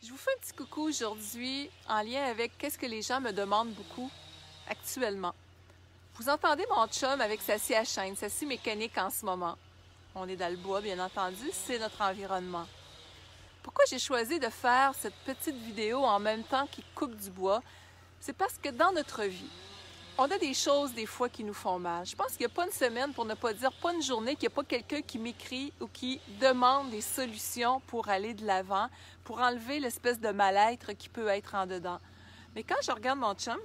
Je vous fais un petit coucou aujourd'hui en lien avec qu'est-ce que les gens me demandent beaucoup actuellement. Vous entendez mon chum avec sa scie à chaîne, sa scie mécanique en ce moment. On est dans le bois, bien entendu, c'est notre environnement. Pourquoi j'ai choisi de faire cette petite vidéo en même temps qu'il coupe du bois? C'est parce que dans notre vie, on a des choses des fois qui nous font mal. Je pense qu'il n'y a pas une semaine, pour ne pas dire pas une journée, qu'il n'y a pas quelqu'un qui m'écrit ou qui demande des solutions pour aller de l'avant, pour enlever l'espèce de mal-être qui peut être en dedans. Mais quand je regarde mon chum,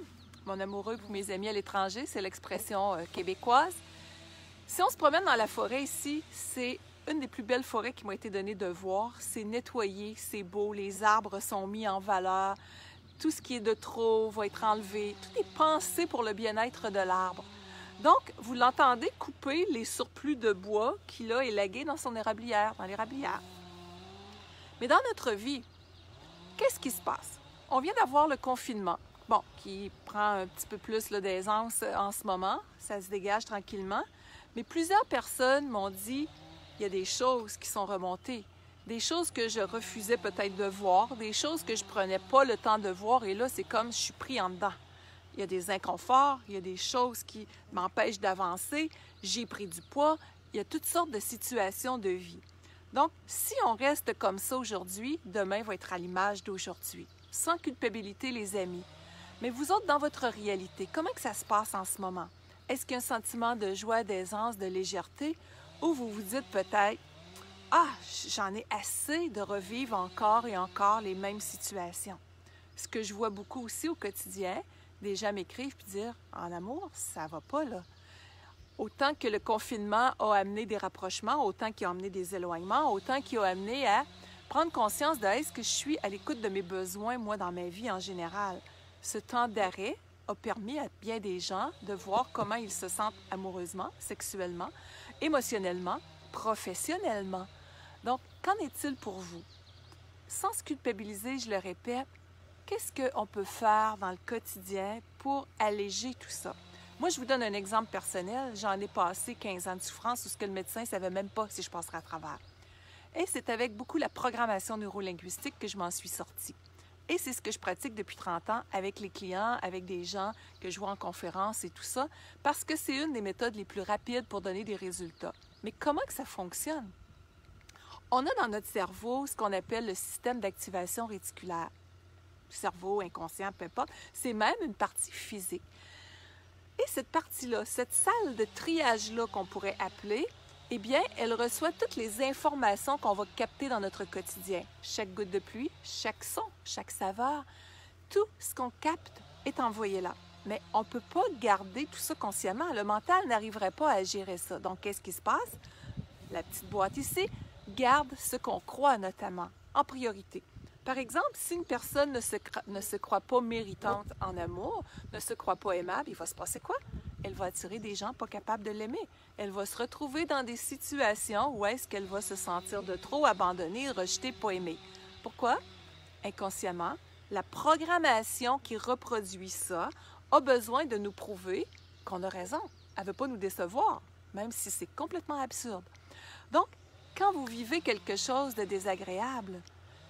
mon amoureux pour mes amis à l'étranger, c'est l'expression québécoise. Si on se promène dans la forêt ici, c'est une des plus belles forêts qui m'ont été données de voir. C'est nettoyé, c'est beau, les arbres sont mis en valeur. Tout ce qui est de trop va être enlevé. Tout est pensé pour le bien-être de l'arbre. Donc, vous l'entendez couper les surplus de bois qu'il a élagués dans son érablière, dans l'érablière. Mais dans notre vie, qu'est-ce qui se passe? On vient d'avoir le confinement, bon, qui prend un petit peu plus d'aisance en ce moment. Ça se dégage tranquillement. Mais plusieurs personnes m'ont dit, il y a des choses qui sont remontées. Des choses que je refusais peut-être de voir, des choses que je prenais pas le temps de voir, et là, c'est comme je suis pris en dedans. Il y a des inconforts, il y a des choses qui m'empêchent d'avancer, j'ai pris du poids, il y a toutes sortes de situations de vie. Donc, si on reste comme ça aujourd'hui, demain va être à l'image d'aujourd'hui. Sans culpabilité, les amis. Mais vous autres, dans votre réalité, comment que ça se passe en ce moment? Est-ce qu'il y a un sentiment de joie, d'aisance, de légèreté, ou vous vous dites peut-être, ah, j'en ai assez de revivre encore et encore les mêmes situations. Ce que je vois beaucoup aussi au quotidien, des gens m'écrivent et dire, en amour, ça va pas là. Autant que le confinement a amené des rapprochements, autant qu'il a amené des éloignements, autant qu'il a amené à prendre conscience de est-ce que je suis à l'écoute de mes besoins, moi, dans ma vie en général. Ce temps d'arrêt a permis à bien des gens de voir comment ils se sentent amoureusement, sexuellement, émotionnellement, professionnellement. Donc, qu'en est-il pour vous? Sans se culpabiliser, je le répète, qu'est-ce qu'on peut faire dans le quotidien pour alléger tout ça? Moi, je vous donne un exemple personnel. J'en ai passé 15 ans de souffrance où ce que le médecin ne savait même pas si je passerais à travers. Et c'est avec beaucoup la programmation neurolinguistique que je m'en suis sortie. Et c'est ce que je pratique depuis 30 ans avec les clients, avec des gens que je vois en conférence et tout ça, parce que c'est une des méthodes les plus rapides pour donner des résultats. Mais comment que ça fonctionne? On a dans notre cerveau ce qu'on appelle le système d'activation réticulaire. Cerveau, inconscient, peu importe. C'est même une partie physique. Et cette partie-là, cette salle de triage-là qu'on pourrait appeler, eh bien, elle reçoit toutes les informations qu'on va capter dans notre quotidien. Chaque goutte de pluie, chaque son, chaque saveur, tout ce qu'on capte est envoyé là. Mais on ne peut pas garder tout ça consciemment. Le mental n'arriverait pas à gérer ça. Donc, qu'est-ce qui se passe? La petite boîte ici garde ce qu'on croit notamment, en priorité. Par exemple, si une personne ne se croit pas méritante en amour, ne se croit pas aimable, il va se passer quoi? Elle va attirer des gens pas capables de l'aimer. Elle va se retrouver dans des situations où est-ce qu'elle va se sentir de trop abandonnée, rejetée, pas aimée. Pourquoi? Inconsciemment, la programmation qui reproduit ça a besoin de nous prouver qu'on a raison. Elle ne veut pas nous décevoir, même si c'est complètement absurde. Donc, quand vous vivez quelque chose de désagréable,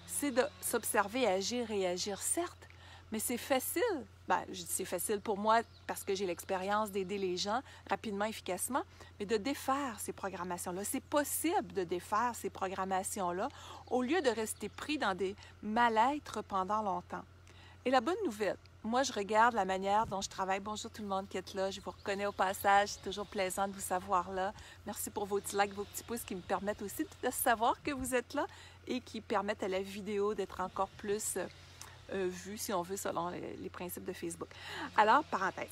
c'est de s'observer agir et agir, certes, mais c'est facile. Bien, je dis c'est facile pour moi parce que j'ai l'expérience d'aider les gens rapidement, efficacement, mais de défaire ces programmations-là. C'est possible de défaire ces programmations-là au lieu de rester pris dans des mal-être pendant longtemps. Et la bonne nouvelle, moi, je regarde la manière dont je travaille. Bonjour tout le monde qui est là. Je vous reconnais au passage. C'est toujours plaisant de vous savoir là. Merci pour vos petits likes, vos petits pouces qui me permettent aussi de savoir que vous êtes là et qui permettent à la vidéo d'être encore plus vue, si on veut, selon les principes de Facebook. Alors, parenthèse.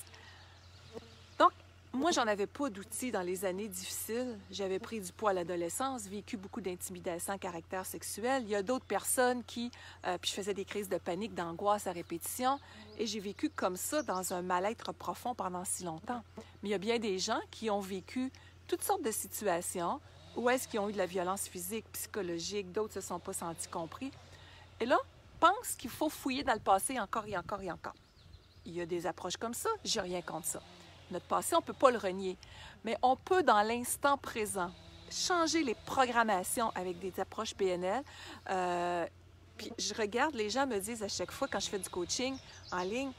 Donc, moi, j'en avais pas d'outils dans les années difficiles. J'avais pris du poids à l'adolescence, vécu beaucoup d'intimidation à caractère sexuel. Il y a d'autres personnes qui... puis je faisais des crises de panique, d'angoisse à répétition. Et j'ai vécu comme ça dans un mal-être profond pendant si longtemps. Mais il y a bien des gens qui ont vécu toutes sortes de situations où est-ce qu'ils ont eu de la violence physique, psychologique, d'autres ne se sont pas sentis compris. Et là, pense qu'il faut fouiller dans le passé encore et encore et encore. Il y a des approches comme ça, j'ai rien contre ça. Notre passé, on ne peut pas le renier, mais on peut, dans l'instant présent, changer les programmations avec des approches PNL Puis je regarde, les gens me disent à chaque fois quand je fais du coaching en ligne,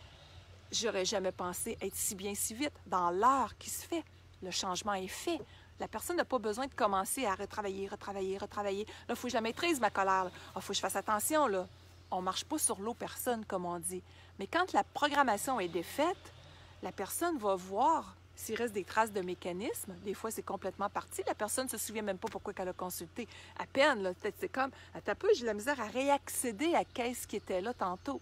j'aurais jamais pensé être si bien si vite dans l'heure qui se fait. Le changement est fait. La personne n'a pas besoin de commencer à retravailler. Là, il faut que je la maîtrise, ma colère. Il faut que je fasse attention, là. On ne marche pas sur l'eau, personne, comme on dit. Mais quand la programmation est défaite, la personne va voir s'il reste des traces de mécanismes. Des fois, c'est complètement parti. La personne ne se souvient même pas pourquoi elle a consulté. À peine, là. Peut-être c'est comme, à ta peu, j'ai de la misère à réaccéder à qu'est-ce qui était là tantôt.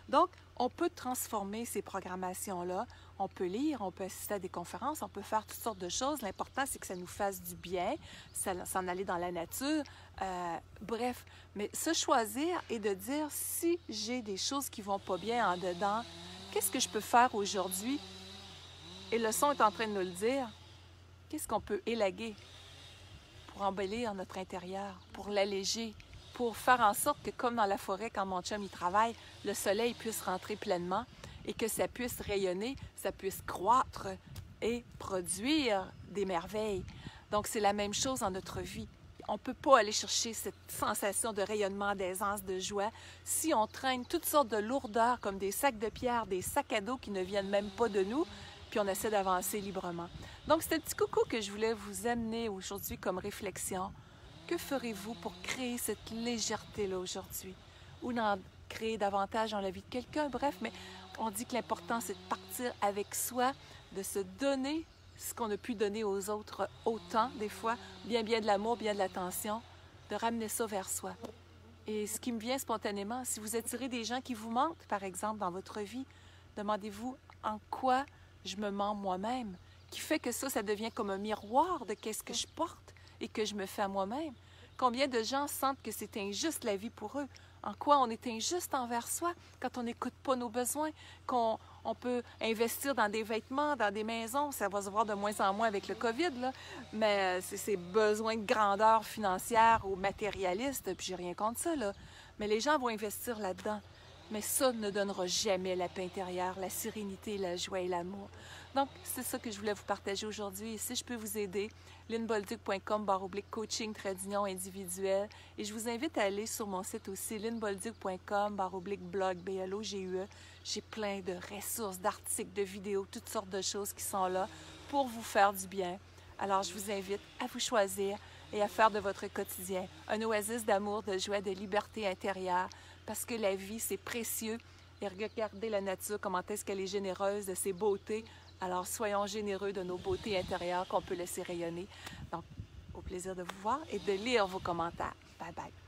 Donc, on peut transformer ces programmations-là. On peut lire, on peut assister à des conférences, on peut faire toutes sortes de choses. L'important, c'est que ça nous fasse du bien, s'en aller dans la nature. Bref, mais se choisir et de dire, si j'ai des choses qui vont pas bien en dedans, qu'est-ce que je peux faire aujourd'hui? Et le son est en train de nous le dire. Qu'est-ce qu'on peut élaguer pour embellir notre intérieur, pour l'alléger, pour faire en sorte que, comme dans la forêt, quand mon chum y travaille, le soleil puisse rentrer pleinement et que ça puisse rayonner, ça puisse croître et produire des merveilles. Donc, c'est la même chose dans notre vie. On ne peut pas aller chercher cette sensation de rayonnement, d'aisance, de joie si on traîne toutes sortes de lourdeurs comme des sacs de pierre, des sacs à dos qui ne viennent même pas de nous, puis on essaie d'avancer librement. Donc, c'est un petit coucou que je voulais vous amener aujourd'hui comme réflexion. Que ferez-vous pour créer cette légèreté-là aujourd'hui? Ou d'en créer davantage dans la vie de quelqu'un? Bref, mais on dit que l'important, c'est de partir avec soi, de se donner ce qu'on a pu donner aux autres autant, des fois, bien de l'amour, bien de l'attention, de ramener ça vers soi. Et ce qui me vient spontanément, si vous attirez des gens qui vous mentent, par exemple, dans votre vie, demandez-vous en quoi je me mens moi-même, qui fait que ça devient comme un miroir de qu'est-ce que je porte et que je me fais à moi-même. Combien de gens sentent que c'est injuste la vie pour eux? En quoi on est injuste envers soi quand on n'écoute pas nos besoins, qu'on peut investir dans des vêtements, dans des maisons. Ça va se voir de moins en moins avec le COVID, là, mais c'est ces besoins de grandeur financière ou matérialiste, puis j'ai rien contre ça, là. Mais les gens vont investir là-dedans. Mais ça ne donnera jamais la paix intérieure, la sérénité, la joie et l'amour. Donc, c'est ça que je voulais vous partager aujourd'hui. Et si je peux vous aider, lynnebolduc.com/coaching individuel. Et je vous invite à aller sur mon site aussi, lynnebolduc.com/blog, BLOGUE. J'ai plein de ressources, d'articles, de vidéos, toutes sortes de choses qui sont là pour vous faire du bien. Alors, je vous invite à vous choisir et à faire de votre quotidien un oasis d'amour, de joie, de liberté intérieure, parce que la vie, c'est précieux. Et regardez la nature, comment est-ce qu'elle est généreuse de ses beautés. Alors, soyons généreux de nos beautés intérieures qu'on peut laisser rayonner. Donc, au plaisir de vous voir et de lire vos commentaires. Bye bye.